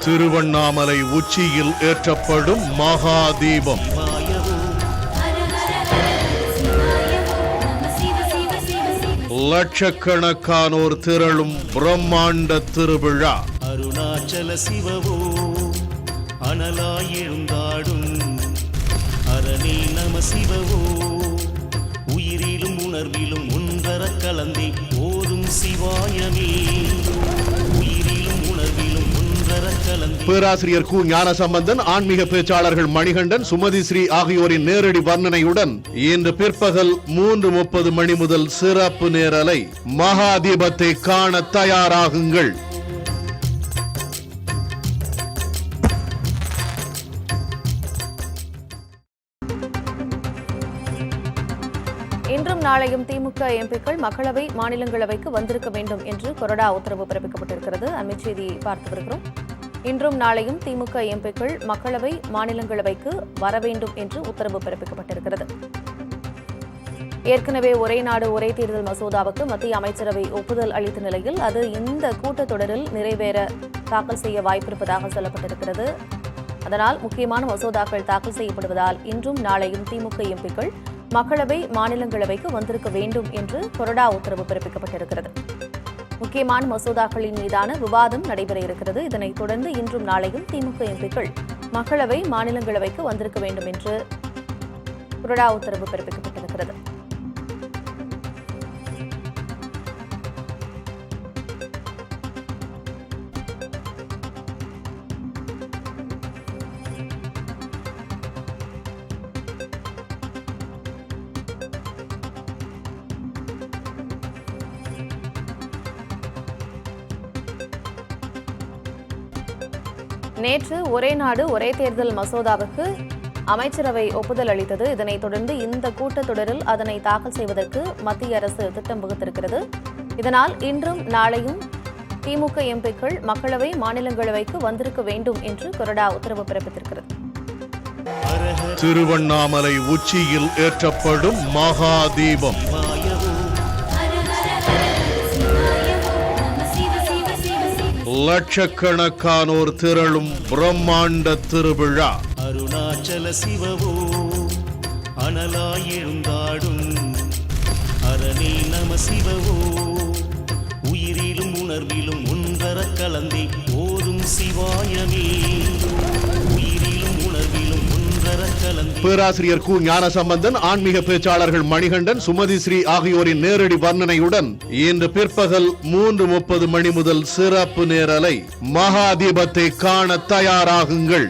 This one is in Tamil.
திருவண்ணாமலை உச்சியில் ஏற்றப்படும் மகாதீபம். லட்சக்கணக்கானோர் திரளும் பிரம்மாண்ட திருவிழா. அருணாச்சல சிவவோ அனலாய் எழுந்தாடும் அரணே நம சிவவோ உயிரிலும் உணர்விலும் ஒன்றர கலந்தே ஓதும் சிவாயமே உயிரிலும் உணர்விலும் ஒன்றர கலந்தே. பேராசிரியர் கு ஞானசம்பந்தன், ஆன்மீக பேச்சாளர்கள் மணிகண்டன், சுமதி ஸ்ரீ ஆகியோரின் நேரடி வர்ணனையுடன் இன்று பிற்பகல் 3:30 மணி முதல் சிறப்பு நேரலை. மகாதீபத்தை காண தயாராகுங்கள். இன்றும் நாளையும் திமுக எம்பிக்கள் மக்களவை மாநிலங்களவைக்கு வந்திருக்க வேண்டும் என்று கொறடா உத்தரவு பிறப்பிக்கப்பட்டிருக்கிறது. அமைச்செய்தியை பார்த்து வருகிறோம். இன்றும் நாளையும் திமுக எம்பிக்கள் மக்களவை மாநிலங்களவைக்கு வர வேண்டும் என்று உத்தரவு பிறப்பிக்கப்பட்டிருக்கிறது. ஏற்கனவே ஒரே நாடு ஒரே தேர்தல் மசோதாவுக்கு மத்திய அமைச்சரவை ஒப்புதல் அளித்த நிலையில் அது இந்த கூட்டத்தொடரில் நிறைவேற தாக்கல் செய்ய வாய்ப்பிருப்பதாக சொல்லப்பட்டிருக்கிறது. அதனால் முக்கியமான மசோதாக்கள் தாக்கல் செய்யப்படுவதால் இன்றும் நாளையும் திமுக எம்பிக்கள் மக்களவை மாநிலங்களவைக்கு வந்திருக்க வேண்டும் என்று கொறடா உத்தரவு பிறப்பிக்கப்பட்டிருக்கிறது. முக்கியமான மசோதாக்களின் மீதான விவாதம் நடைபெற இருக்கிறது. இதனைத் தொடர்ந்து இன்றும் நாளையும் திமுக எம்பிக்கள் மக்களவை மாநிலங்களவைக்கு வந்திருக்க வேண்டும் என்று கொறடா உத்தரவு பிறப்பிக்கப்பட்டிருக்கிறது. நேற்று ஒரே நாடு ஒரே தேர்தல் மசோதாவுக்கு அமைச்சரவை ஒப்புதல் அளித்தது. இதனைத் தொடர்ந்து இந்த கூட்டத்தொடரில் அதனை தாக்கல் செய்வதற்கு மத்திய அரசு திட்டம் வகுத்திருக்கிறது. இதனால் இன்றும் நாளையும் திமுக எம்பிக்கள் மக்களவை மாநிலங்களவைக்கு வந்திருக்க வேண்டும் என்று கொறடா உத்தரவு பிறப்பித்திருக்கிறது. திருவண்ணாமலை உச்சியில் ஏற்றப்படும் மகாதீபம். லட்சக்கணக்கானோர் திரளும் பிரம்மாண்ட திருவிழா. அருணாச்சல சிவவோ அனலாய் எழுந்தாடும் அரணே நம சிவவோ உயிரிலும் உணர்விலும் ஒன்றர கலந்தே ஓதும் சிவாயமே உயிரிலும் உணர்விலும் ஒன்றர கலந்தே. பேராசிரியர் கு ஞானசம்பந்தன், ஆன்மீக பேச்சாளர்கள் மணிகண்டன், சுமதி ஸ்ரீ ஆகியோரின் நேரடி வர்ணனையுடன் இன்று பிற்பகல் 3:30 மணி முதல் சிறப்பு நேரலை. மகாதீபத்தை காண தயாராகுங்கள்.